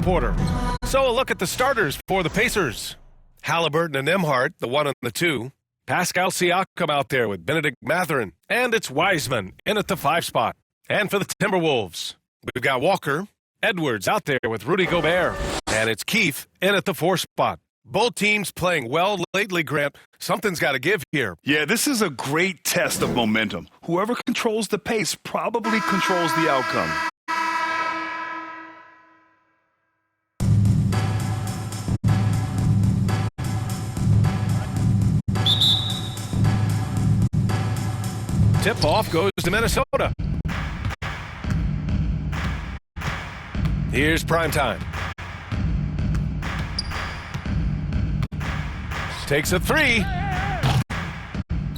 reporter. So a look at the starters for the Pacers. Halliburton and Nembhard, the 1 and the 2. Pascal Siakam out there with Benedict Mathurin. And it's Wiseman in at the 5 spot. And for the Timberwolves, we've got Walker, Edwards out there with Rudy Gobert. And it's Keith in at the 4 spot. Both teams playing well lately, Grant. Something's got to give here. Yeah, this is a great test of momentum. Whoever controls the pace probably controls the outcome. Tip-off goes to Minnesota. Here's primetime. Takes a 3.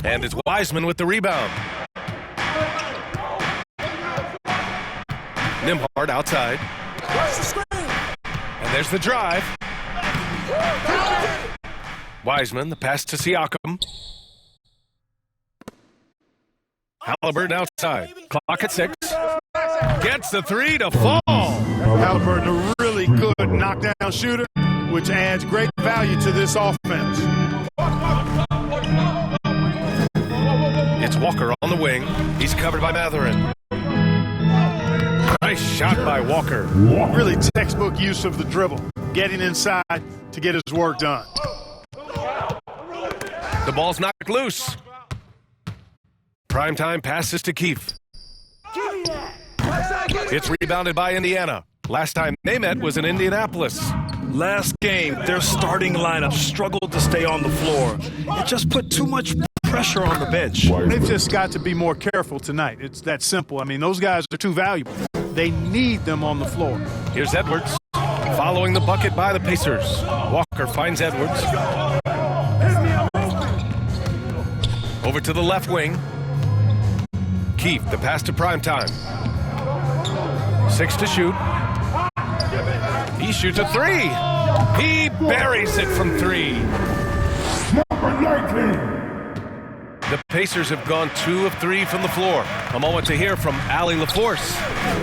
And it's Wiseman with the rebound. Nembhard outside. And there's the drive. Wiseman, the pass to Siakam. Halliburton outside. Clock at 6. Gets the 3 to fall. Halliburton, a really good knockdown shooter, which adds great value to this offense. It's Walker on the wing. He's covered by Mathurin. Nice shot by Walker. Really textbook use of the dribble, getting inside to get his work done. The ball's knocked loose. Primetime passes to Keith. It's rebounded by Indiana. Last time they met was in Indianapolis. Last game, their starting lineup struggled to stay on the floor. It just put too much pressure on the bench. They've just got to be more careful tonight. It's that simple. I mean, those guys are too valuable. They need them on the floor. Here's Edwards. Following the bucket by the Pacers. Walker finds Edwards. Over to the left wing. Keith, the pass to Primetime. 6 to shoot. He shoots a 3. He buries it from 3. Number 19. The Pacers have gone 2 of 3 from the floor. A moment to hear from Allie LaForce.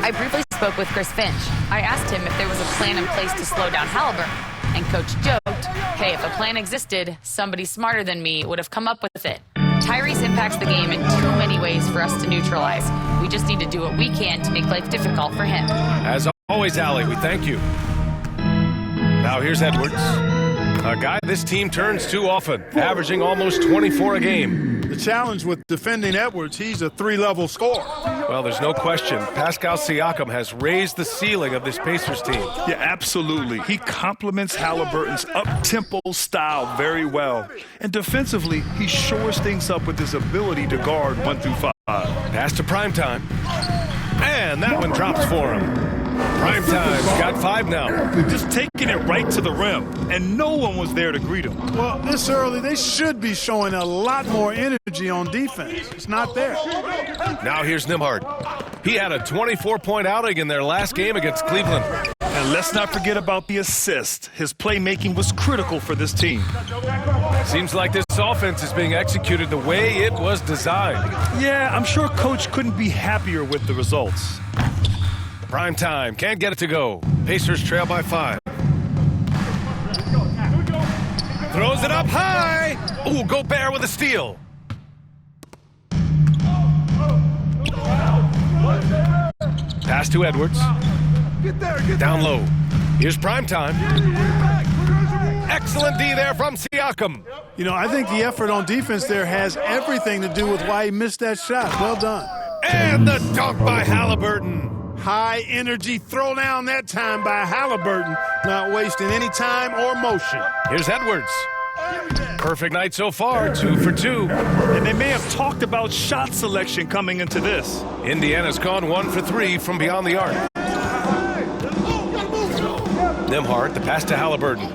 I briefly spoke with Chris Finch. I asked him if there was a plan in place to slow down Halliburton. And Coach joked, hey, if a plan existed, somebody smarter than me would have come up with it. Tyrese impacts the game in too many ways for us to neutralize. We just need to do what we can to make life difficult for him. As always, Allie, we thank you. Now here's Edwards. A guy this team turns to often, averaging almost 24 a game. The challenge with defending Edwards, he's a 3-level scorer. Well, there's no question. Pascal Siakam has raised the ceiling of this Pacers team. Yeah, absolutely. He complements Halliburton's up-tempo style very well. And defensively, he shores things up with his ability to guard 1 through 5. Pass to Primetime. And that one drops for him. Primetime's got 5 now. Just taking it right to the rim, and no one was there to greet him. Well, this early, they should be showing a lot more energy on defense. It's not there. Now here's Nembhard. He had a 24-point outing in their last game against Cleveland. And let's not forget about the assist. His playmaking was critical for this team. Seems like this offense is being executed the way it was designed. Yeah, I'm sure Coach couldn't be happier with the results. Primetime can't get it to go. Pacers trail by 5. Throws it up high. Ooh, Gobert with a steal. Pass to Edwards. Down low. Here's Primetime. Excellent D there from Siakam. You know, I think the effort on defense there has everything to do with why he missed that shot. Well done. And the dunk by Halliburton. High energy throw down that time by Halliburton, not wasting any time or motion. Here's Edwards. Perfect night so far, 2 for 2. And they may have talked about shot selection coming into this. Indiana's gone 1 for 3 from beyond the arc. Nembhard, the pass to Halliburton.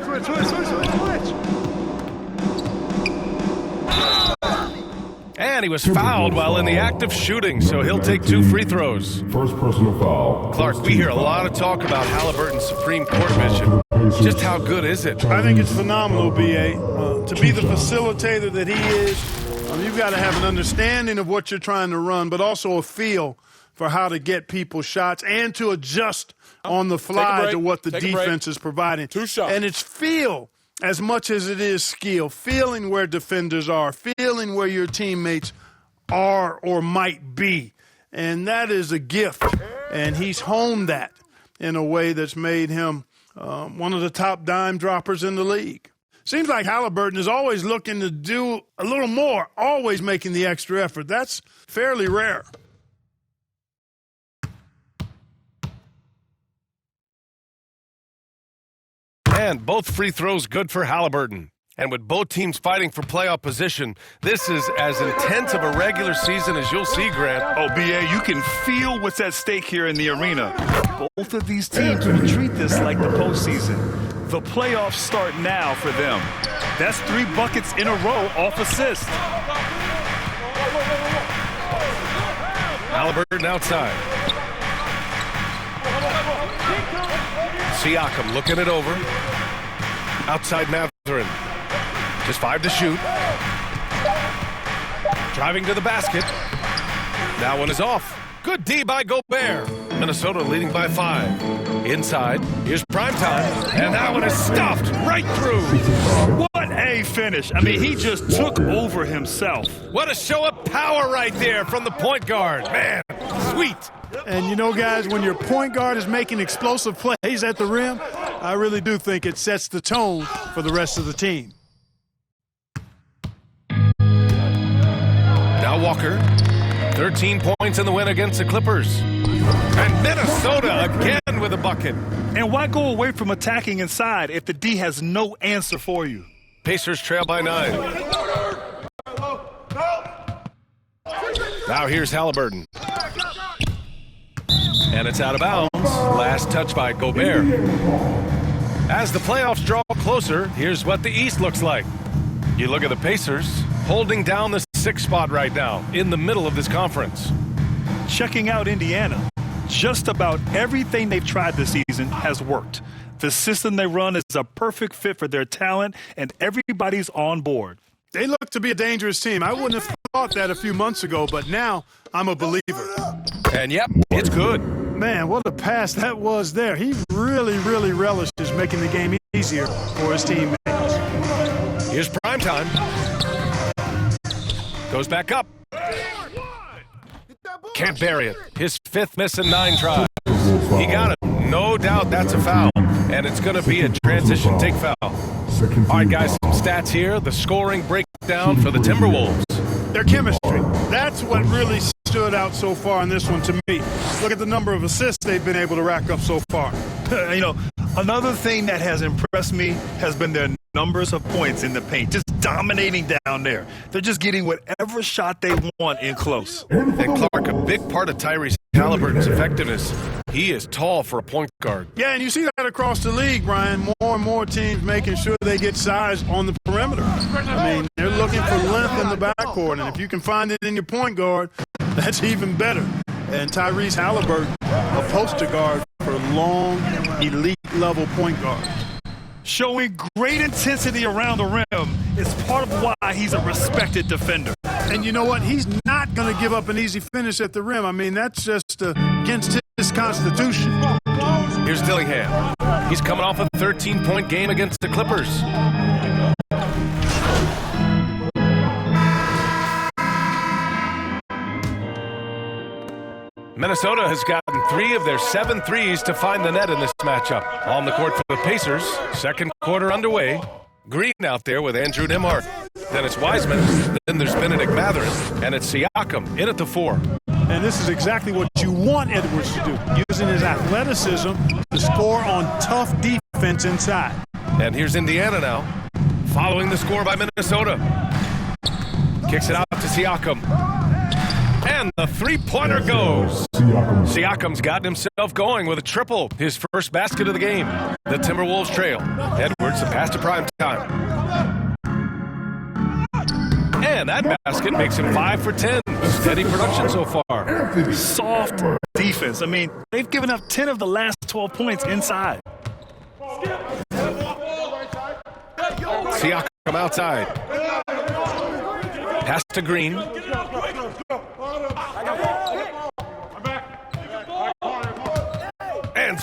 And he was fouled while in the act of shooting, so he'll take 2 free throws. First personal foul. Clark, we hear a lot of talk about Halliburton's Supreme Court vision. Just how good is it? I think it's phenomenal, B.A. To be the facilitator that he is, you've got to have an understanding of what you're trying to run, but also a feel for how to get people shots and to adjust on the fly to what the defense is providing. 2 shots. And it's feel as much as it is skill, feeling where defenders are, feeling where your teammates are or might be. And that is a gift. And he's honed that in a way that's made him one of the top dime droppers in the league. Seems like Halliburton is always looking to do a little more, always making the extra effort. That's fairly rare. And both free throws good for Halliburton. And with both teams fighting for playoff position, this is as intense of a regular season as you'll see, Grant. Oh, B.A., you can feel what's at stake here in the arena. Both of these teams will treat this like the postseason. The playoffs start now for them. That's 3 buckets in a row off assist. Halliburton outside. Siakam looking it over. Outside Mathurin. Just 5 to shoot. Driving to the basket. That one is off. Good D by Gobert. Minnesota leading by 5. Inside. Here's Primetime. And that one is stuffed right through. What a finish. I mean, he just took over himself. What a show of power right there from the point guard. Man, sweet. And, you know, guys, when your point guard is making explosive plays at the rim, I really do think it sets the tone for the rest of the team. Now Walker, 13 points in the win against the Clippers. And Minnesota again with a bucket. And why go away from attacking inside if the D has no answer for you? Pacers trail by 9. Now here's Halliburton. And it's out of bounds. Last touch by Gobert. As the playoffs draw closer, here's what the East looks like. You look at the Pacers holding down the 6th spot right now in the middle of this conference. Checking out Indiana. Just about everything they've tried this season has worked. The system they run is a perfect fit for their talent, and everybody's on board. They look to be a dangerous team. I wouldn't have thought that a few months ago, but now I'm a believer. And yep, it's good. Man, what a pass that was there. He really, really relishes making the game easier for his teammates. Here's Primetime. Goes back up. Can't bury it. His 5th miss in 9 tries. He got it. No doubt that's a foul. And it's going to be a transition take foul. All right, guys, some stats here. The scoring breakdown for the Timberwolves. Their chemistry. That's what really stood out so far in this one to me. Look at the number of assists they've been able to rack up so far. You know, another thing that has impressed me has been their numbers of points in the paint, just dominating down there. They're just getting whatever shot they want in close. And Clark, a big part of Tyrese Halliburton's effectiveness, he is tall for a point guard. Yeah, and you see that across the league, Brian. More and more teams making sure they get size on the perimeter. I mean, they're looking for length in the backcourt, and if you can find it in your point guard, that's even better. And Tyrese Halliburton, a poster guard for long, elite-level point guards. Showing great intensity around the rim is part of why he's a respected defender. And you know what? He's not going to give up an easy finish at the rim. I mean, that's just against his constitution. Here's Dillingham. He's coming off a 13-point game against the Clippers. Minnesota has gotten 3 of their 7 threes to find the net in this matchup. On the court for the Pacers, second quarter underway. Green out there with Andrew Nembhard. Then it's Wiseman. Then there's Benedict Mathurin. And it's Siakam in at the 4. And this is exactly what you want Edwards to do, using his athleticism to score on tough defense inside. And here's Indiana now, following the score by Minnesota. Kicks it out to Siakam. And the three-pointer goes. Siakam's gotten himself going with a triple, his first basket of the game. The Timberwolves trail. Edwards, the pass to Primetime. And that basket makes him 5 for 10. Steady production so far. Soft defense. I mean, they've given up 10 of the last 12 points inside. Siakam outside. Pass to Green.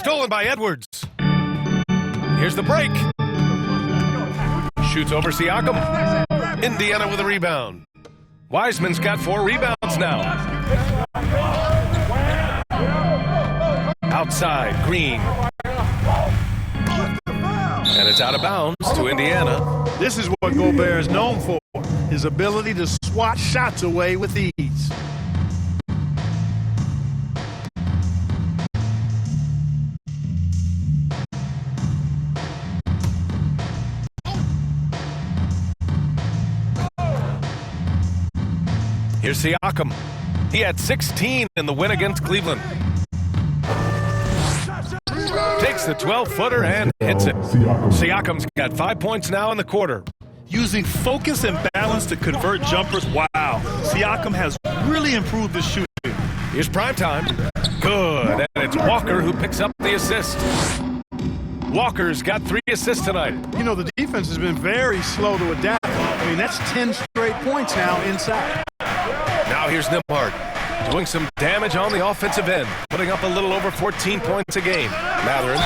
Stolen by Edwards. Here's the break. Shoots over Siakam. Indiana with a rebound. Wiseman's got 4 rebounds now. Outside, Green. And it's out of bounds to Indiana. This is what Gobert is known for, his ability to swat shots away with ease. Here's Siakam. He had 16 in the win against Cleveland. Takes the 12-footer and hits it. Siakam's got 5 points now in the quarter. Using focus and balance to convert jumpers. Wow. Siakam has really improved his shooting. Here's primetime. Good. And it's Walker who picks up the assist. Walker's got 3 assists tonight. You know, the defense has been very slow to adapt. I mean, that's 10 straight points now inside. Now here's Nembhard doing some damage on the offensive end, putting up a little over 14 points a game. Mathurin.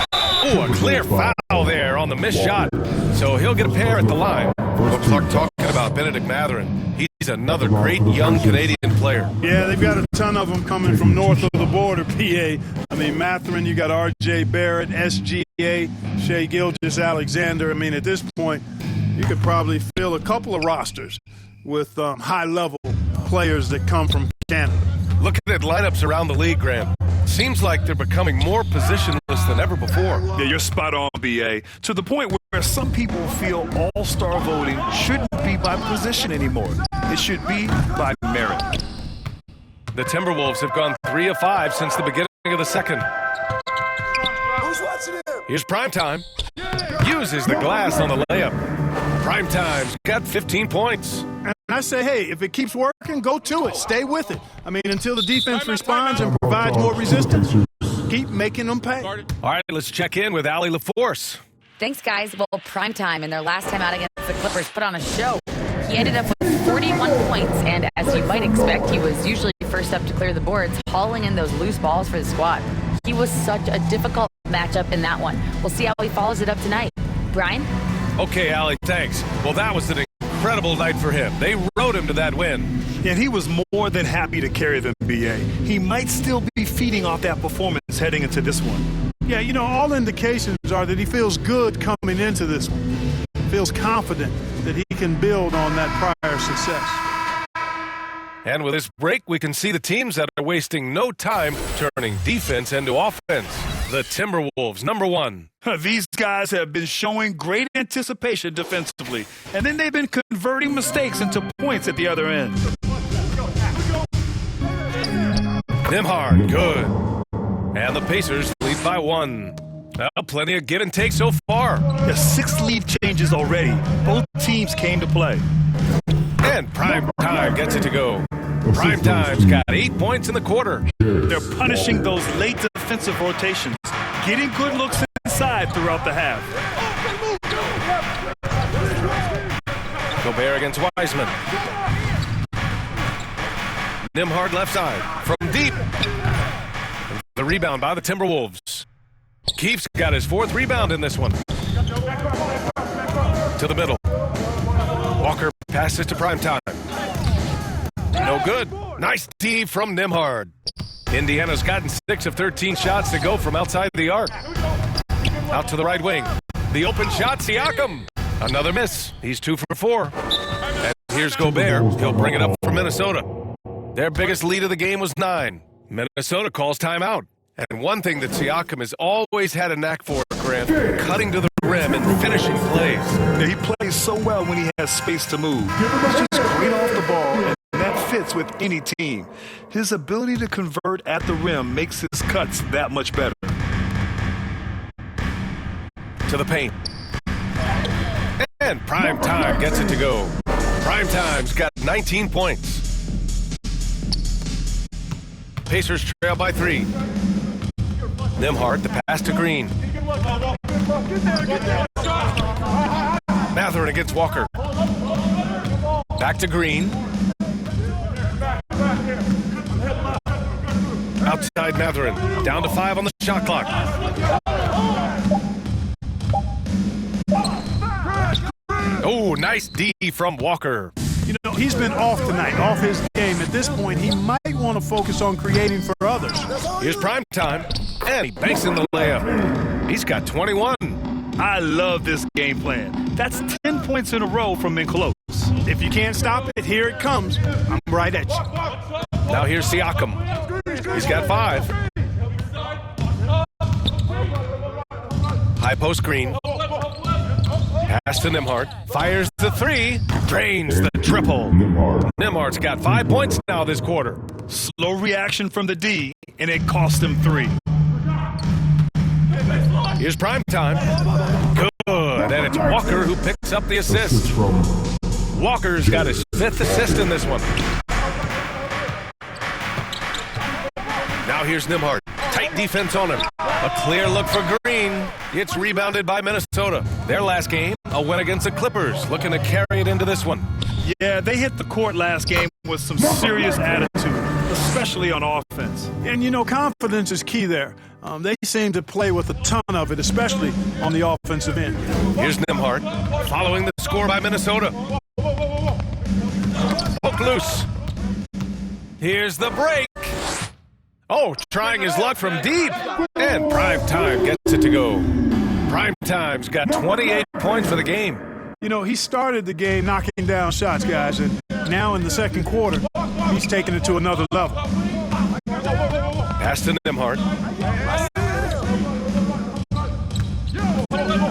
Ooh, a clear foul there on the missed shot. So he'll get a pair at the line. Well, Clark talking about Benedict Mathurin. He's another great young Canadian player. Yeah, they've got a ton of them coming from north of the border, PA. I mean, Mathurin, you got R.J. Barrett, SGA, Shai Gilgeous-Alexander. I mean, at this point, you could probably fill a couple of rosters with high-level players that come from Canada. Looking at lineups around the league, Grant, seems like they're becoming more positionless than ever before. Yeah, you're spot on, B.A. To the point where some people feel all-star voting shouldn't be by position anymore. It should be by merit. The Timberwolves have gone 3 of 5 since the beginning of the second. Here's Primetime. Uses the glass on the layup. Primetime's got 15 points. And I say, hey, if it keeps working, go to it. Stay with it. I mean, until the defense responds and provides more resistance, keep making them pay. All right, let's check in with Allie LaForce. Thanks, guys. Well, Primetime in their last time out against the Clippers put on a show. He ended up with 41 points, and as you might expect, he was usually first up to clear the boards, hauling in those loose balls for the squad. He was such a difficult matchup in that one. We'll see how he follows it up tonight. Brian? Okay, Allie, thanks. Well, that was an incredible night for him. They rode him to that win. And he was more than happy to carry them, B.A. He might still be feeding off that performance heading into this one. Yeah, you know, all indications are that he feels good coming into this one. Feels confident that he can build on that prior success. And with this break, we can see the teams that are wasting no time turning defense into offense. The Timberwolves, number 1. These guys have been showing great anticipation defensively, and then they've been converting mistakes into points at the other end. Nembhard, good. And the Pacers lead by 1. Plenty of give and take so far. There's 6 lead changes already. Both teams came to play. And Primetime gets it to go. Primetime's got 8 points in the quarter. They're punishing those late defensive rotations, getting good looks inside throughout the half. Gobert against Wiseman. Nembhard left side from deep. The rebound by the Timberwolves. Keefe's got his 4th rebound in this one. To the middle. Walker passes to Primetime. No good. Nice D from Nembhard. Indiana's gotten 6 of 13 shots to go from outside the arc. Out to the right wing. The open shot, Siakam. Another miss. He's 2 for 4. And here's Gobert. He'll bring it up for Minnesota. Their biggest lead of the game was 9. Minnesota calls timeout. And one thing that Siakam has always had a knack for, Grant, cutting to the rim and finishing plays. He plays so well when he has space to move. He's just great off the ball, and that fits with any team. His ability to convert at the rim makes his cuts that much better. To the paint. And Primetime gets it to go. Primetime's got 19 points. Pacers trail by 3. Nembhard, the pass to Green. Mathurin against Walker. Back to Green. Outside Mathurin. Down to 5 on the shot clock. Oh, nice D from Walker. You know, he's been off tonight, off his game. At this point, he might want to focus on creating for others. Here's prime time, and he banks in the layup. He's got 21. I love this game plan. That's 10 points in a row from in close. If you can't stop it, here it comes. I'm right at you. Now here's Siakam. He's got 5. High post screen. Pass to Nembhard. Fires the 3. Drains the triple. Nembhard's got 5 points now this quarter. Slow reaction from the D, and it cost him 3. Here's prime time. Good. And it's Walker who picks up the assist. Walker's got his 5th assist in this one. Now here's Nembhard. Tight defense on him. A clear look for Green. It's rebounded by Minnesota. Their last game, a win against the Clippers. Looking to carry it into this one. Yeah, they hit the court last game with some serious attitude, especially on offense. And, you know, confidence is key there. They seem to play with a ton of it, especially on the offensive end. Here's Nembhard, following the score by Minnesota. Poke loose. Here's the break. Oh, trying his luck from deep. And Prime Time gets it to go. Prime Time's got 28 points for the game. You know, he started the game knocking down shots, guys, and now in the second quarter, he's taking it to another level. Pass to Nembhard.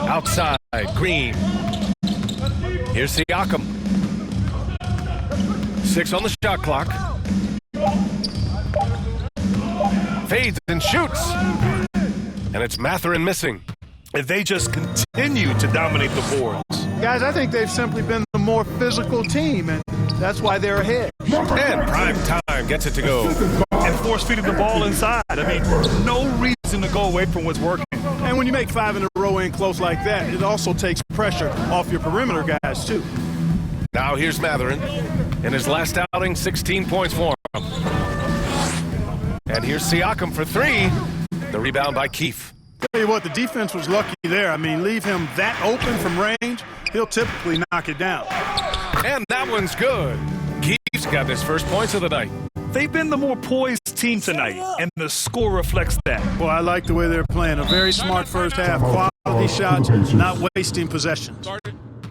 Outside, Green. Here's Siakam. 6 on the shot clock. Fades and shoots. And it's Mathurin missing. If they just continue to dominate the boards. Guys, I think they've simply been the more physical team, and that's why they're ahead. And Prime Time gets it to go. And force feeding the ball inside. I mean, no reason to go away from what's working. And when you make 5 in a row in close like that, it also takes pressure off your perimeter guys, too. Now here's Mathurin. In his last outing, 16 points for him. And here's Siakam for 3. The rebound by Keefe. Tell you what, the defense was lucky there. I mean, leave him that open from range, he'll typically knock it down. And that one's good. Keefe's got his first points of the night. They've been the more poised team tonight, and the score reflects that. Well, I like the way they're playing. A very smart first half. Quality shots, not wasting possessions.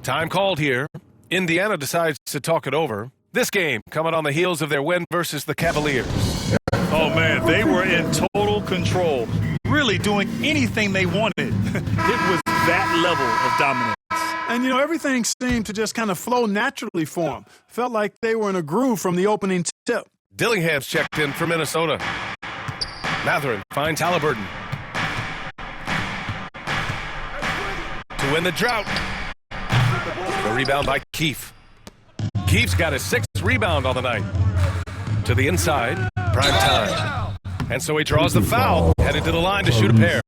Time called here. Indiana decides to talk it over. This game coming on the heels of their win versus the Cavaliers. Oh, man, they were in total control, really doing anything they wanted. It was that level of dominance. And, you know, everything seemed to just kind of flow naturally for them. Felt like they were in a groove from the opening tip. Dillingham's checked in for Minnesota. Mathurin finds Halliburton. To win the drought. The rebound by Keefe. Keefe's got his 6th rebound on the night. To the inside, Prime Time. And so he draws the foul, headed to the line to shoot a pair.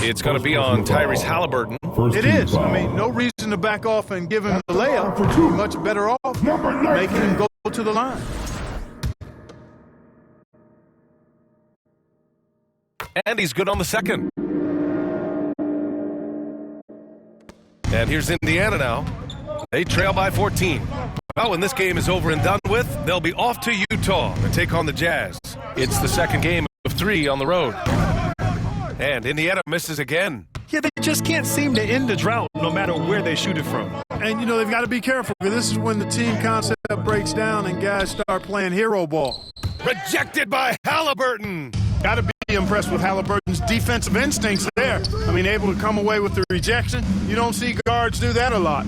It's going to be on Tyrese Halliburton. It is. I mean, no reason to back off and give him the layup. Much better off making him go to the line. And he's good on the second. And here's Indiana now. They trail by 14. Well, when this game is over and done with, they'll be off to Utah to take on the Jazz. It's the second game of 3 on the road. And Indiana misses again. Yeah, they just can't seem to end the drought no matter where they shoot it from. And, you know, they've got to be careful because this is when the team concept breaks down and guys start playing hero ball. Rejected by Halliburton. Got to be impressed with Halliburton's defensive instincts there. I mean, able to come away with the rejection. You don't see guards do that a lot.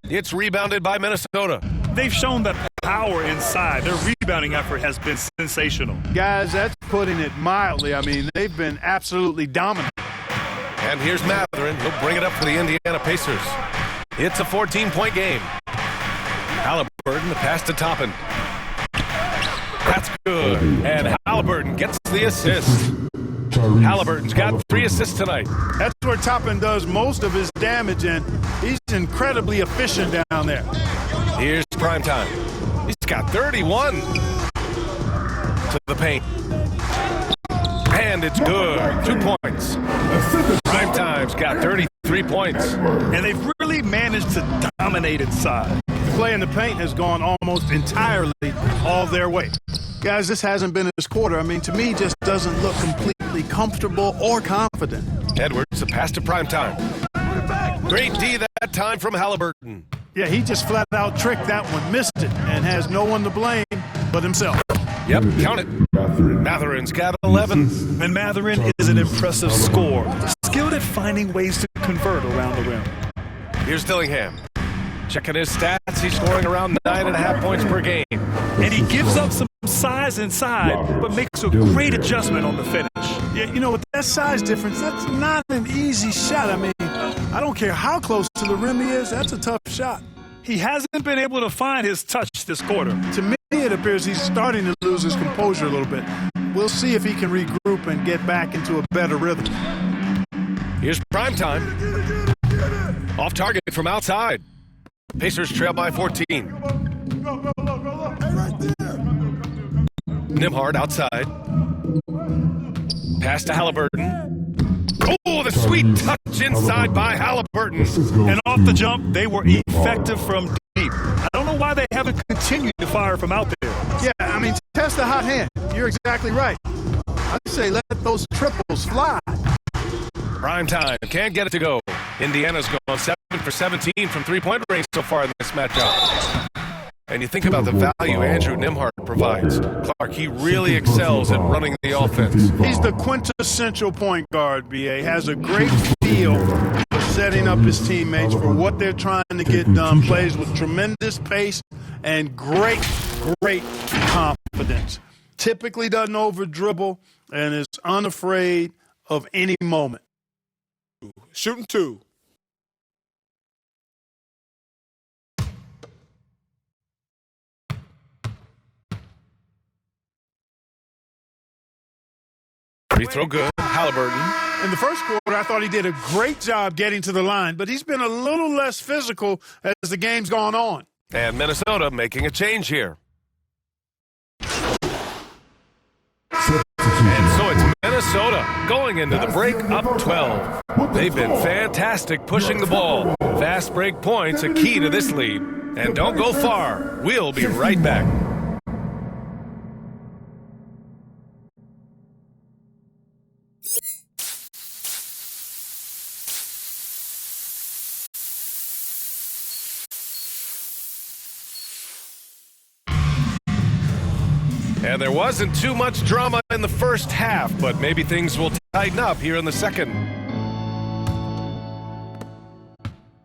It's rebounded by Minnesota. They've shown that power inside. Their rebounding effort has been sensational. Guys, that's putting it mildly. I mean, they've been absolutely dominant. And here's Mathurin. He'll bring it up for the Indiana Pacers. It's a 14-point game. Halliburton, the pass to Toppin. That's good. And Halliburton gets the assist. Halliburton's got 3 assists tonight. That's where Toppin does most of his damage, and he's incredibly efficient down there. Here's prime time. He's got 31 to the paint. And it's good. 2 points. Prime time's got 33 points. And they've really managed to dominate inside. The play in the paint has gone almost entirely all their way. Guys, this hasn't been his quarter. I mean, to me, just doesn't look completely comfortable or confident. Edwards, the pass to prime time. Great D that time from Halliburton. Yeah, he just flat out tricked that one, missed it, and has no one to blame but himself. Yep, count it. Matherin's got 11. And Matherin is an impressive scorer, skilled at finding ways to convert around the rim. Here's Dillingham. Checking his stats, he's scoring around 9.5 points per game. And he gives up some size inside, but makes a great adjustment on the finish. Yeah, you know, with that size difference, that's not an easy shot. I mean, I don't care how close to the rim he is, that's a tough shot. He hasn't been able to find his touch this quarter. To me, it appears he's starting to lose his composure a little bit. We'll see if he can regroup and get back into a better rhythm. Here's prime time. Off target from outside. Pacers trail by 14. Nembhard outside. Pass to Halliburton. Oh, the sweet touch inside by Halliburton. And off the jump, they were effective from deep. I don't know why they haven't continued to fire from out there. Yeah, I mean, test the hot hand. You're exactly right. I'd say let those triples fly. Prime time. Can't get it to go. Indiana's gone 7 for 17 from three-point range so far in this matchup. And you think about the value Andrew Nembhard provides. Clark, he really excels at running the offense. He's the quintessential point guard, B.A. Has a great feel for setting up his teammates for what they're trying to get done. Plays with tremendous pace and great confidence. Typically doesn't over-dribble and is unafraid of any moment. Shooting 2. Free throw good. Halliburton. In the first quarter, I thought he did a great job getting to the line, but he's been a little less physical as the game's gone on. And Minnesota making a change here. And so it's Minnesota going into the break up 12. They've been fantastic pushing the ball. Fast break points a key to this lead. And don't go far. We'll be right back. And there wasn't too much drama in the first half, but maybe things will tighten up here in the second.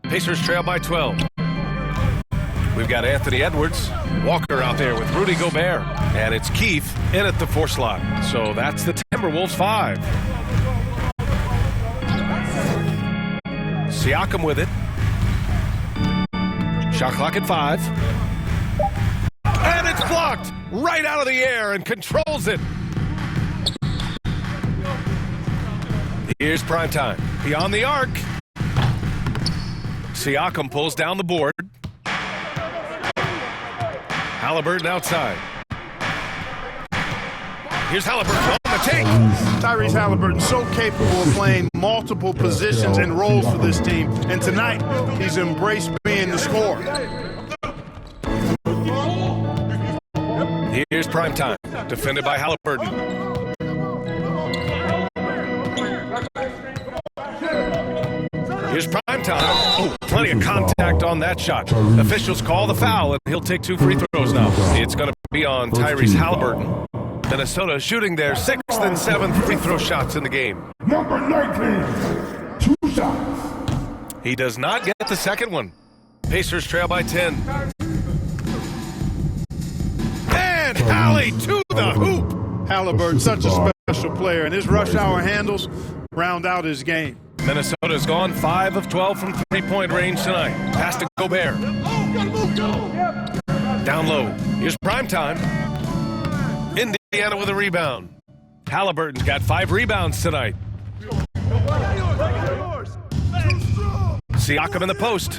Pacers trail by 12. We've got Anthony Edwards, Walker out there with Rudy Gobert, and it's Keefe in at the 4 slot. So that's the Timberwolves 5. Siakam with it. Shot clock at 5. And it's blocked right out of the air and controls it. Here's prime time. Beyond the arc. Siakam pulls down the board. Halliburton outside. Here's Halliburton on the take. Tyrese Halliburton so capable of playing multiple positions and roles for this team. And tonight, he's embraced being the scorer. Here's prime time, defended by Halliburton. Here's prime time. Oh, plenty of contact on that shot. Officials call the foul, and he'll take 2 free throws now. It's going to be on Tyrese Halliburton. Minnesota shooting their 6th and 7th free throw shots in the game. Number 19, 2 shots. He does not get the second one. Pacers trail by 10. And Hallie to the hoop. Halliburton, such a special player, and his rush hour handles round out his game. Minnesota's gone 5 of 12 from three-point range tonight. Pass to Gobert. Down low. Here's prime time. Indiana with a rebound. Halliburton's got 5 rebounds tonight. Siakam in the post.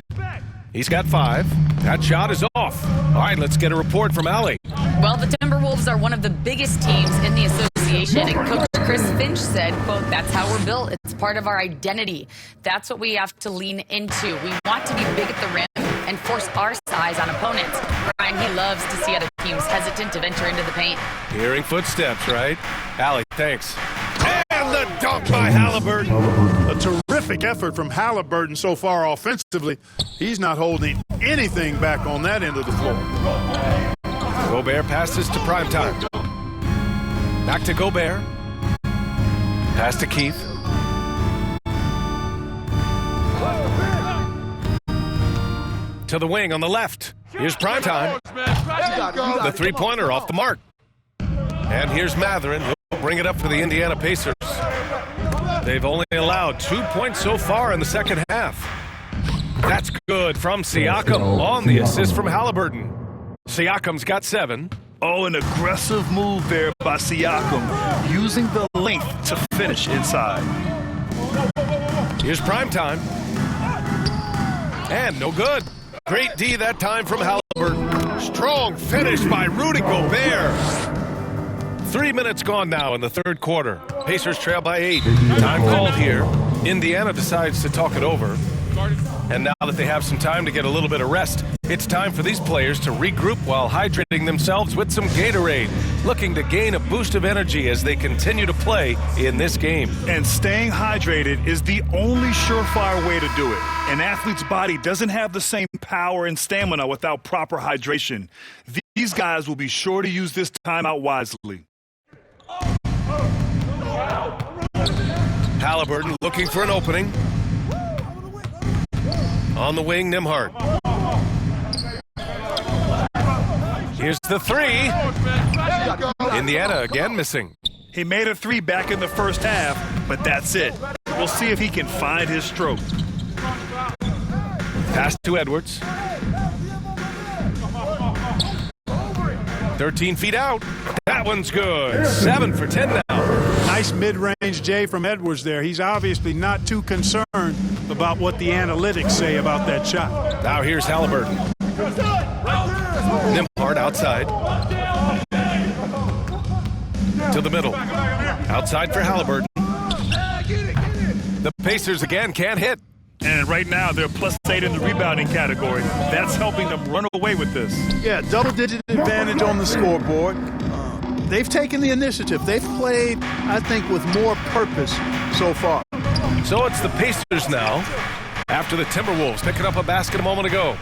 He's got 5. That shot is off. All right, let's get a report from Allie. Well, the Timberwolves are one of the biggest teams in the association, and Coach Chris Finch said, quote, "That's how we're built. It's part of our identity. That's what we have to lean into. We want to be big at the rim and force our size on opponents." Brian, he loves to see other teams hesitant to venture into the paint. Hearing footsteps, right? Allie, thanks. And the dunk by Halliburton. A terrific effort from Halliburton so far offensively. He's not holding anything back on that end of the floor. Gobert passes to Primetime. Back to Gobert. Pass to Keith. To the wing on the left. Here's Primetime. The three-pointer off the mark. And here's Mathurin. He'll bring it up for the Indiana Pacers. They've only allowed 2 points so far in the second half. That's good from Siakam on the assist from Halliburton. Siakam's got 7. Oh, an aggressive move there by Siakam, using the length to finish inside. Here's Primetime. And no good. Great D that time from Halliburton. Strong finish by Rudy Gobert. 3 minutes gone now in the third quarter. Pacers trail by 8. Time called here. Indiana decides to talk it over. And now that they have some time to get a little bit of rest, it's time for these players to regroup while hydrating themselves with some Gatorade, looking to gain a boost of energy as they continue to play in this game. And staying hydrated is the only surefire way to do it. An athlete's body doesn't have the same power and stamina without proper hydration. These guys will be sure to use this timeout wisely. Halliburton looking for an opening. On the wing, Nembhard. Here's the 3. Indiana again missing. He made a 3 back in the first half, but that's it. We'll see if he can find his stroke. Pass to Edwards. 13 feet out. That one's good. 7 for 10 now. Nice mid-range J from Edwards there. He's obviously not too concerned about what the analytics say about that shot. Now here's Halliburton. Nembhard outside. To the middle. Outside for Halliburton. The Pacers again can't hit. And right now they're +8 in the rebounding category. That's helping them run away with this. Yeah, double-digit advantage on the scoreboard. They've taken the initiative. They've played, I think, with more purpose so far. So it's the Pacers now after the Timberwolves picking up a basket a moment ago.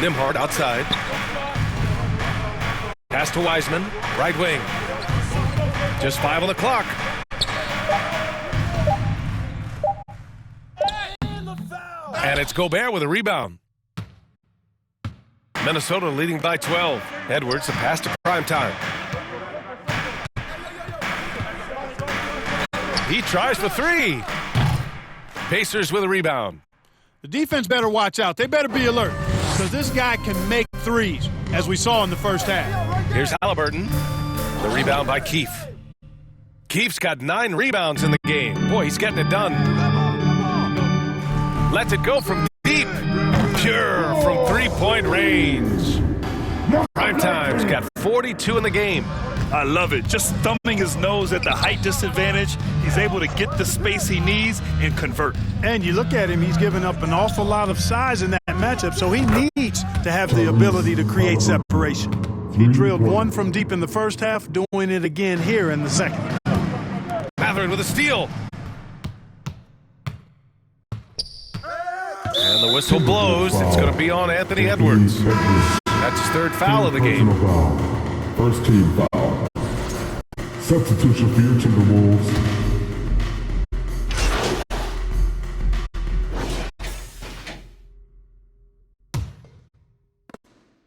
Nembhard outside. Pass to Wiseman, right wing. Just 5 on the clock. And it's Gobert with a rebound. Minnesota leading by 12. Edwards, a pass to Primetime. He tries for 3. Pacers with a rebound. The defense better watch out. They better be alert because this guy can make threes, as we saw in the first half. Here's Halliburton. The rebound by Keith. Keith's got 9 rebounds in the game. Boy, he's getting it done. Lets it go from deep. Pure from 3-point range. Primetime's got 42 in the game. I love it. Just thumbing his nose at the height disadvantage, he's able to get the space he needs and convert. And you look at him, he's given up an awful lot of size in that matchup, so he needs to have the ability to create separation. He drilled 1 from deep in the first half, doing it again here in the second. Mathurin with a steal. And the whistle blows. It's going to be on Anthony Edwards. That's his 3rd foul of the game. First team foul. Substitution for your Timberwolves.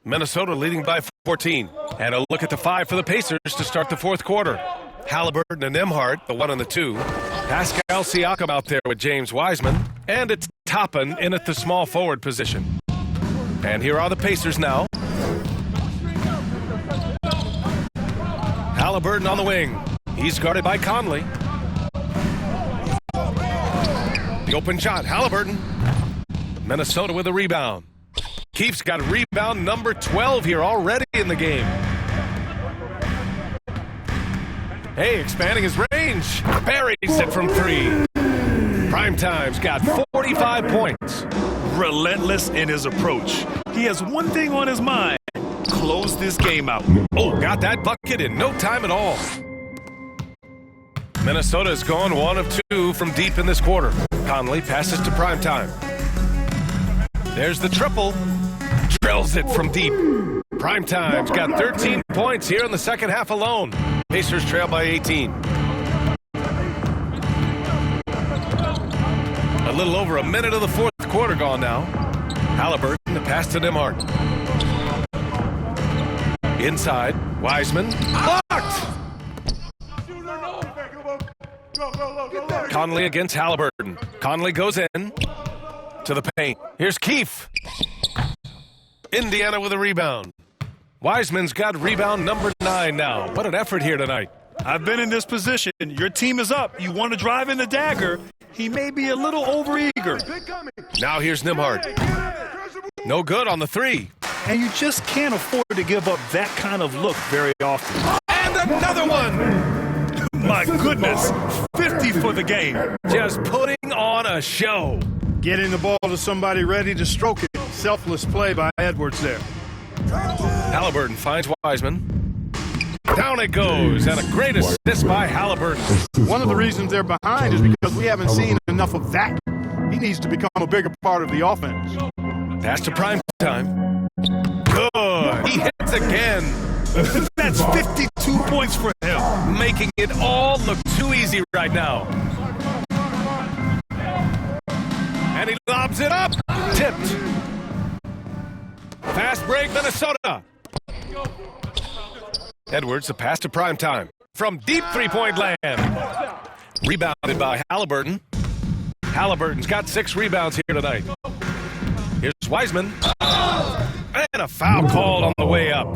Minnesota leading by 14. And a look at the 5 for the Pacers to start the 4th quarter. Halliburton and Nembhard, the 1 and the 2. Pascal Siakam out there with James Wiseman. And it's Toppin in at the small forward position. And here are the Pacers now. Halliburton on the wing. He's guarded by Conley. The open shot, Halliburton. Minnesota with a rebound. Keefe's got rebound number 12 here already in the game. Hey, expanding his range. Buries it from 3. Primetime's got 45 points. Relentless in his approach. He has one thing on his mind. Close this game out. Oh, got that bucket in no time at all. Minnesota's gone 1 of 2 from deep in this quarter. Conley passes to Primetime. There's the triple. Drills it from deep. Primetime's got 13 points here in the second half alone. Pacers trail by 18. A little over a minute of the fourth quarter gone now. Halliburton, the pass to Nembhard. Inside, Wiseman. Blocked! Conley against Halliburton. Conley goes in to the paint. Here's Keefe. Indiana with a rebound. Wiseman's got rebound number 9 now. What an effort here tonight. I've been in this position. Your team is up. You want to drive in the dagger. He may be a little overeager. Now here's Nembhard. No good on the 3. And you just can't afford to give up that kind of look very often. And another one! My goodness, 50 for the game. Just putting on a show. Getting the ball to somebody ready to stroke it. Selfless play by Edwards there. Halliburton finds Wiseman. Down it goes, and a great assist by Halliburton. One of the reasons they're behind is because we haven't seen enough of that. He needs to become a bigger part of the offense. Pass to Primetime. Good. He hits again. That's 52 points for him. Making it all look too easy right now. And he lobs it up. Tipped. Fast break, Minnesota. Edwards, the pass to Primetime. From deep three-point land. Rebounded by Halliburton. Halliburton's got 6 rebounds here tonight. Here's Wiseman. And a foul called on the way up.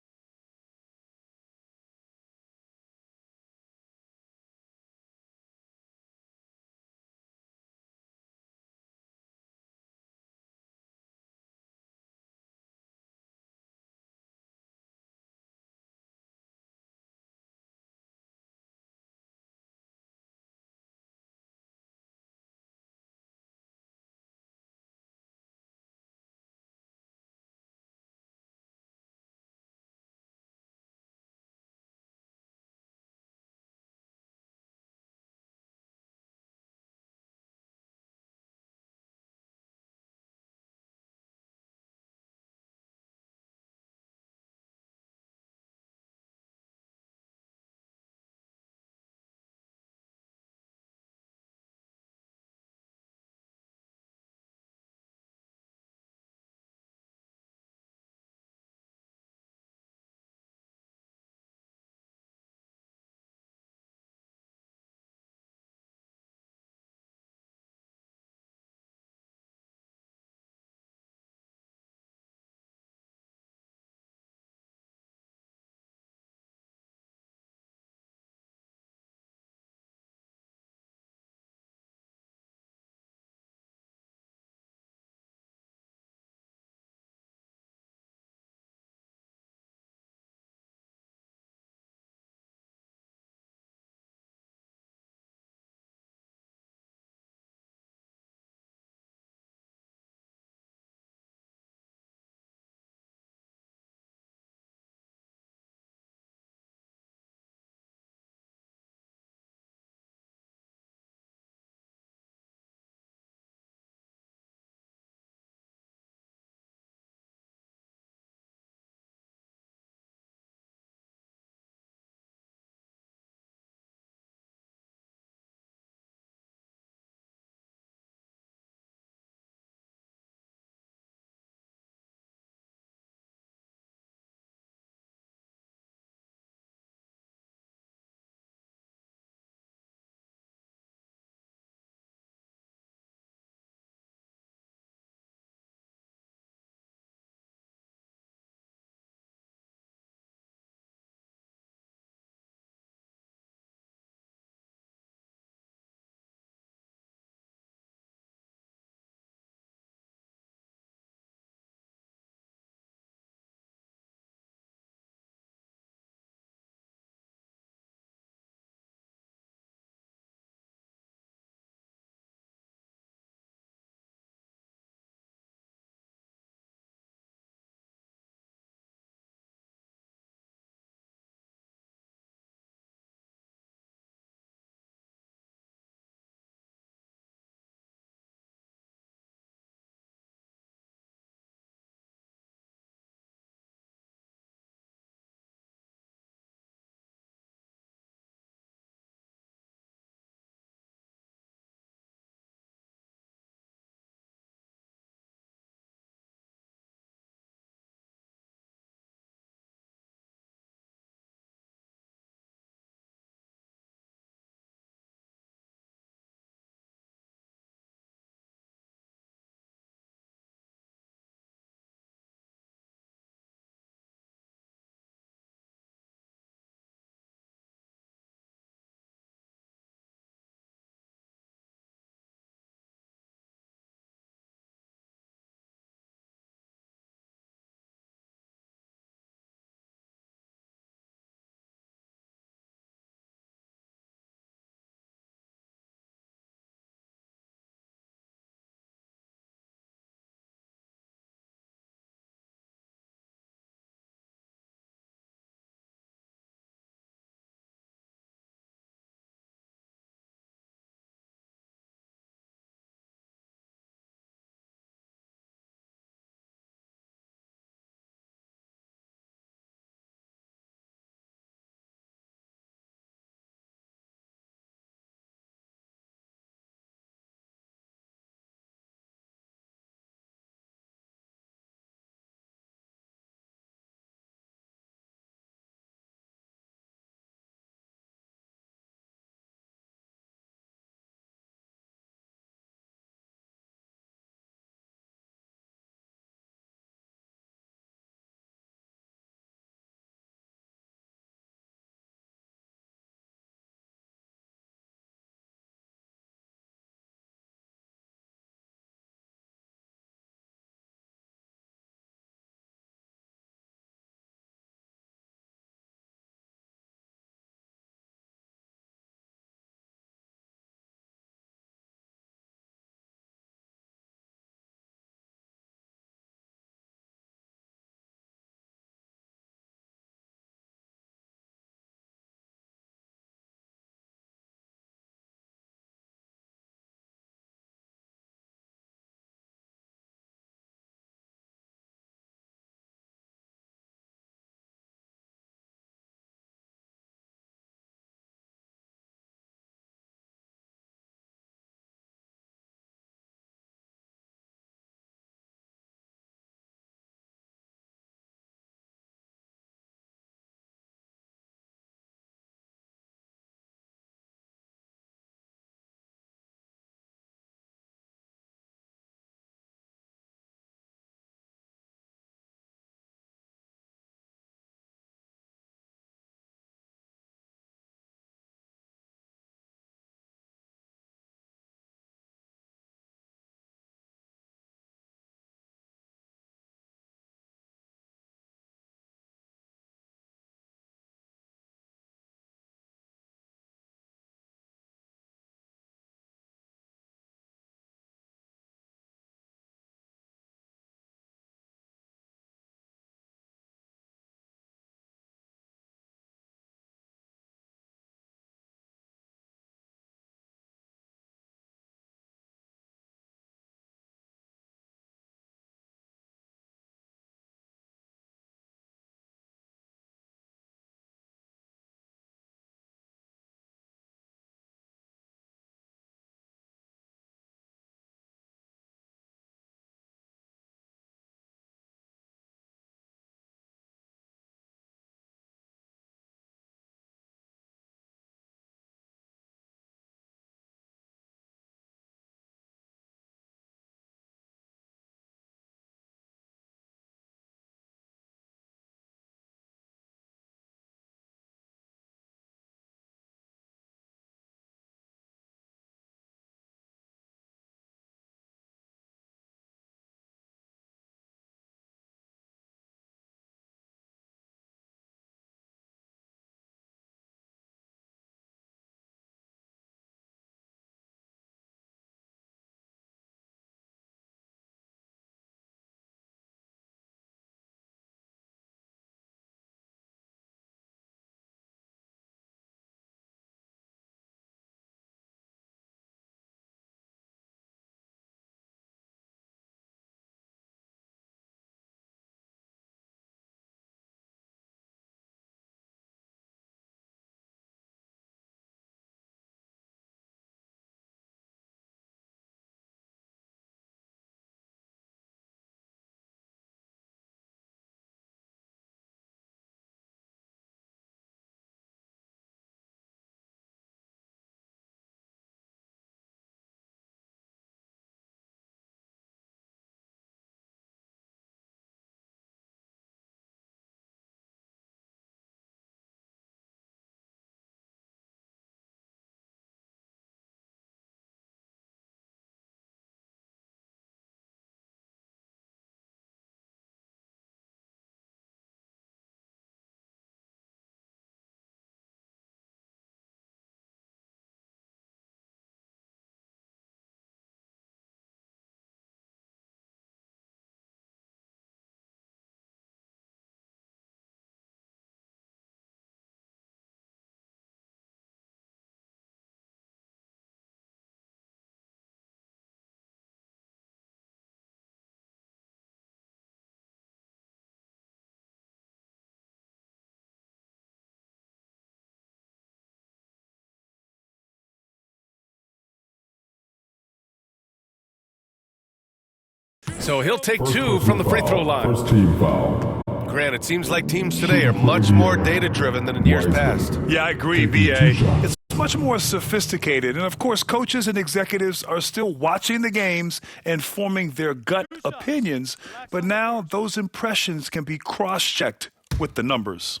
So he'll take First two from the free throw line. First team foul. Grant, it seems like teams today are much more data-driven than in years past. Yeah, I agree, B.A. It's much more sophisticated. And, of course, coaches and executives are still watching the games and forming their gut opinions. But now those impressions can be cross-checked with the numbers.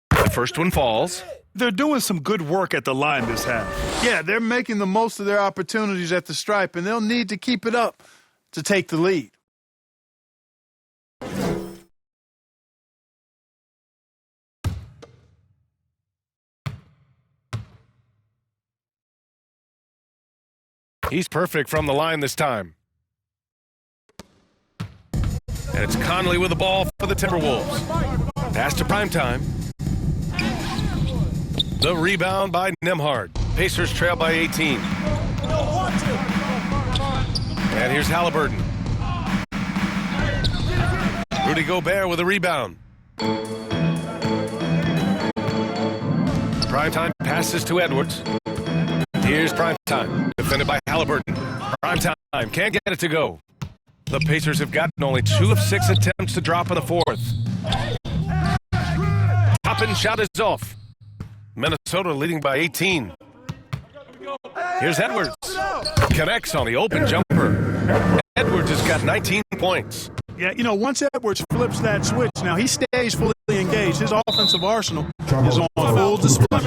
The first one falls. They're doing some good work at the line this half. Yeah, they're making the most of their opportunities at the stripe, and they'll need to keep it up to take the lead. He's perfect from the line this time. And it's Conley with the ball for the Timberwolves. Pass to primetime. The rebound by Nembhard. Pacers trail by 18. And here's Halliburton. Rudy Gobert with a rebound. Primetime passes to Edwards. Here's primetime. Defended by Halliburton. Primetime can't get it to go. The Pacers have gotten only 2 of 6 attempts to drop in the fourth. Top-in shot is off. Minnesota leading by 18. Here's Edwards. Connects on the open jumper. Edwards has got 19 points. Yeah, you know, once Edwards flips that switch, now he stays fully engaged. His offensive arsenal is on full display.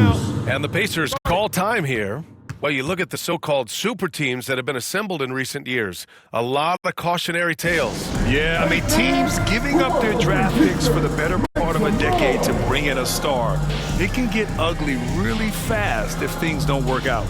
And the Pacers call time here. Well, you look at the so-called super teams that have been assembled in recent years. A lot of cautionary tales. Yeah, I mean, teams giving up their draft picks for the better part of a decade to bring in a star. It can get ugly really fast if things don't work out.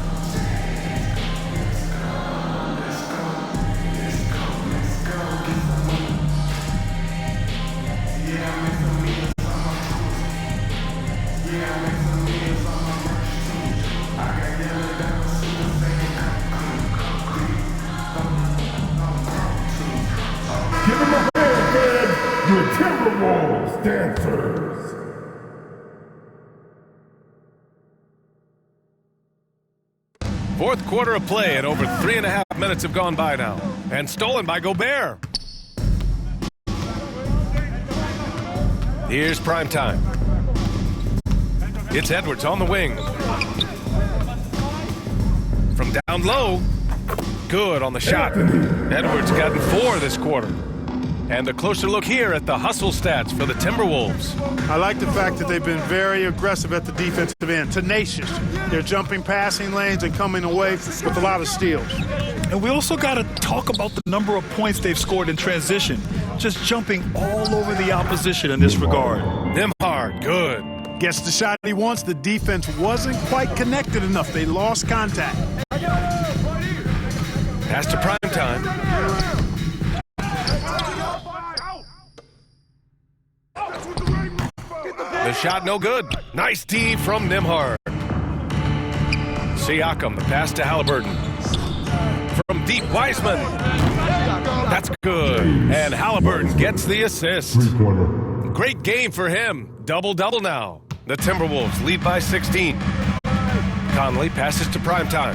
Give them a hand, man! Your Timberwolves dancers! Fourth quarter of play, and over 3.5 minutes have gone by now. And stolen by Gobert. Here's primetime. It's Edwards on the wing. From down low. Good on the shot. Edwards gotten 4 this quarter. And a closer look here at the hustle stats for the Timberwolves. I like the fact that they've been very aggressive at the defensive end, tenacious. They're jumping passing lanes and coming away with a lot of steals. And we also got to talk about the number of points they've scored in transition, just jumping all over the opposition in this regard. Nembhard, good. Gets the shot he wants. The defense wasn't quite connected enough. They lost contact. Pass to primetime. The shot no good. Nice D from Nembhard. Siakam, the pass to Halliburton. From deep, Wiseman. That's good. And Halliburton gets the assist. Three-pointer. Great game for him. Double-double now. The Timberwolves lead by 16. Conley passes to primetime.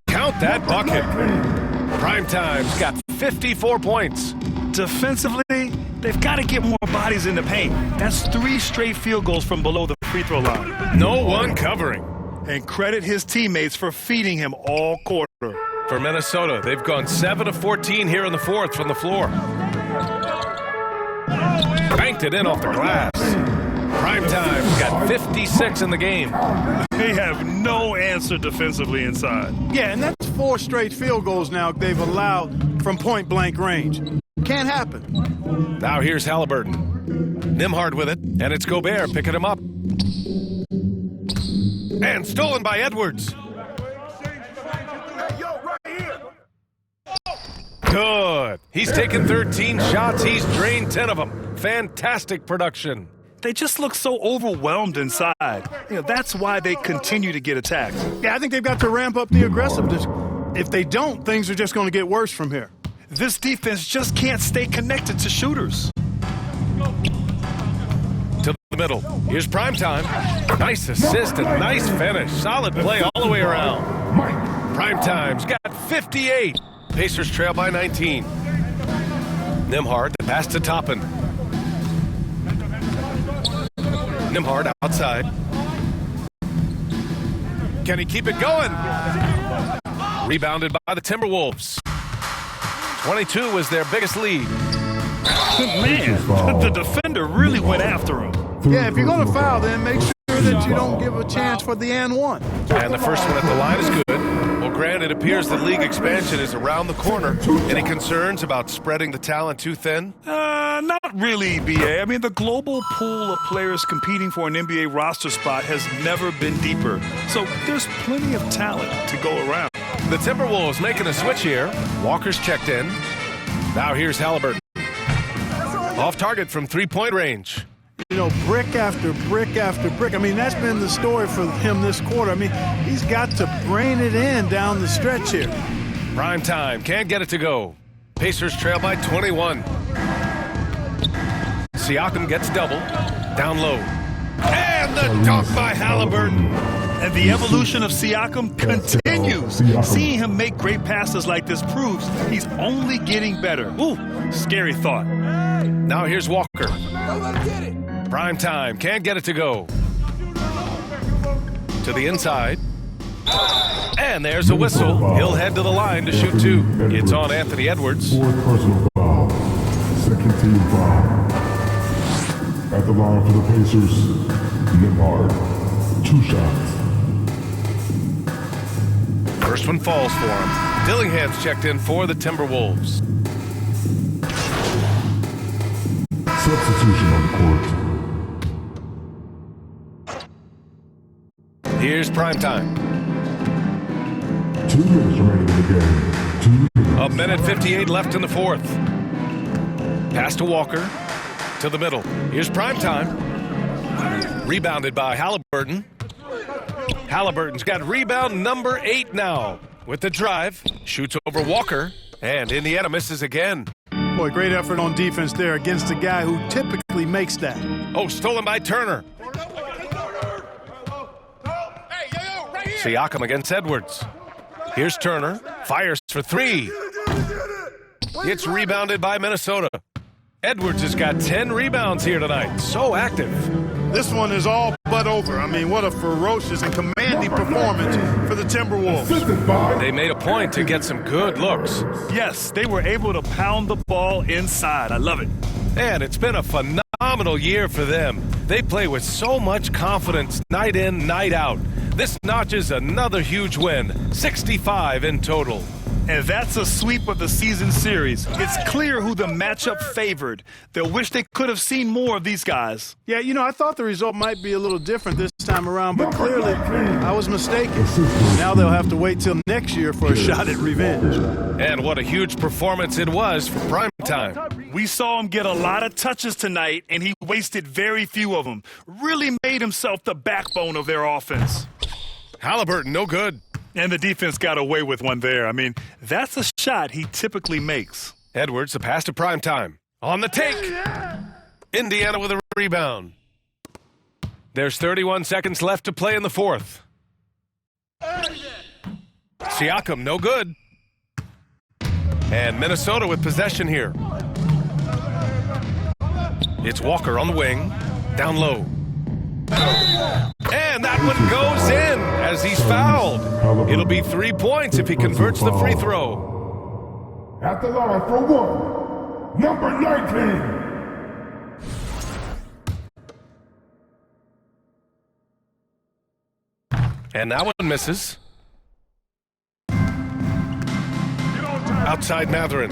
Count that bucket. Primetime's got 54 points. Defensively, they've got to get more bodies in the paint. That's 3 straight field goals from below the free throw line. No one covering. And credit his teammates for feeding him all quarter. For Minnesota, they've gone 7 of 14 here in the fourth from the floor. Banked it in off the glass. Primetime's got 56 in the game. They have no answer defensively inside. Yeah, and that's 4 straight field goals now they've allowed from point-blank range. Can't happen. Now here's Halliburton. Nembhard with it, and it's Gobert picking him up. And stolen by Edwards. Good. He's taken 13 shots. He's drained 10 of them. Fantastic production. They just look so overwhelmed inside. You know, that's why they continue to get attacked. Yeah, I think they've got to ramp up the aggressiveness. If they don't, things are just going to get worse from here. This defense just can't stay connected to shooters. the middle. Here's Primetime. Nice assist and nice finish. Solid play all the way around. Primetime's got 58. Pacers trail by 19. Nembhard, the pass to Toppin. Nembhard outside. Can he keep it going? Rebounded by the Timberwolves. 22 is their biggest lead. Man, the defender really went after him. Yeah, if you're going to foul, then make sure that you don't give a chance for the and one. And the first one at the line is good. Well, Grant, it appears the league expansion is around the corner. Any concerns about spreading the talent too thin? Not really, BA. I mean, the global pool of players competing for an NBA roster spot has never been deeper. So there's plenty of talent to go around. The Timberwolves making a switch here. Walker's checked in. Now here's Halliburton. Off target from three-point range. You know, brick after brick after brick. I mean, that's been the story for him this quarter. I mean, he's got to brain it in down the stretch here. Prime time. Can't get it to go. Pacers trail by 21. Siakam gets double. Down low. And the dunk by Halliburton. And the evolution of Siakam continues. Seeing him make great passes like this proves he's only getting better. Ooh, scary thought. Now here's Walker. Prime time. Can't get it to go. To the inside. And there's a whistle. He'll head to the line to shoot two. It's on Anthony Edwards. Fourth personal foul. Second team foul. At the line for the Pacers, Nembhard. 2 shots. First one falls for him. Dillingham's checked in for the Timberwolves. Substitution on the court. Here's Primetime. 2 minutes remaining in the game. 2 minutes. A minute 58 left in the fourth. Pass to Walker. To the middle. Here's Primetime. Rebounded by Halliburton. Halliburton's got rebound number 8 now. With the drive. Shoots over Walker. And Indiana misses again. Boy, great effort on defense there against a guy who typically makes that. Oh, stolen by Turner. Siakam against Edwards. Here's Turner. Fires for 3. It's rebounded by Minnesota. Edwards has got 10 rebounds here tonight. So active. This one is all but over. I mean, what a ferocious and commanding performance for the Timberwolves. They made a point to get some good looks. Yes, they were able to pound the ball inside. I love it. And it's been a phenomenal year for them. They play with so much confidence night in, night out. This notches another huge win, 65 in total. And that's a sweep of the season series. It's clear who the matchup favored. They'll wish they could have seen more of these guys. Yeah, you know, I thought the result might be a little different this time around, but clearly I was mistaken. Now they'll have to wait till next year for a shot at revenge. And what a huge performance it was for Primetime. We saw him get a lot of touches tonight, and he wasted very few of them. Really made himself the backbone of their offense. Halliburton, no good. And the defense got away with one there. I mean, that's a shot he typically makes. Edwards, the pass to Primetime. On the take. Indiana with a rebound. There's 31 seconds left to play in the fourth. Siakam, no good. And Minnesota with possession here. It's Walker on the wing. Down low. And that one goes in as he's fouled. It'll be 3 points if he converts the free throw. At the line for 1, number 19. And that one misses. Outside Mathurin.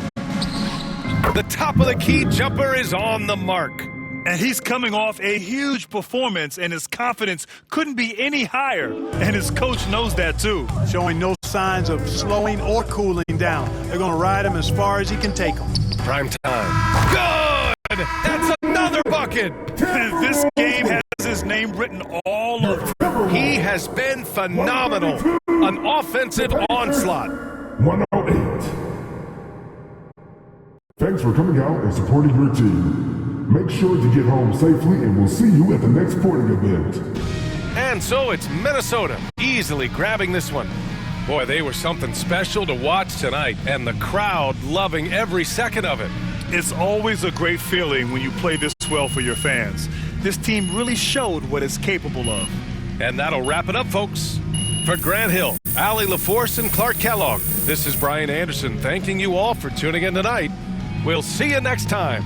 The top of the key jumper is on the mark. And he's coming off a huge performance, and his confidence couldn't be any higher. And his coach knows that, too. Showing no signs of slowing or cooling down. They're going to ride him as far as he can take them. Prime time. Good! That's another bucket! This game has his name written all over. He has been phenomenal. An offensive onslaught. 108. Thanks for coming out and supporting your team. Make sure to get home safely, and we'll see you at the next sporting event. And so it's Minnesota easily grabbing this one. Boy, they were something special to watch tonight, and the crowd loving every second of it. It's always a great feeling when you play this well for your fans. This team really showed what it's capable of. And that'll wrap it up, folks. For Grant Hill, Allie LaForce, and Clark Kellogg, this is Brian Anderson thanking you all for tuning in tonight. We'll see you next time.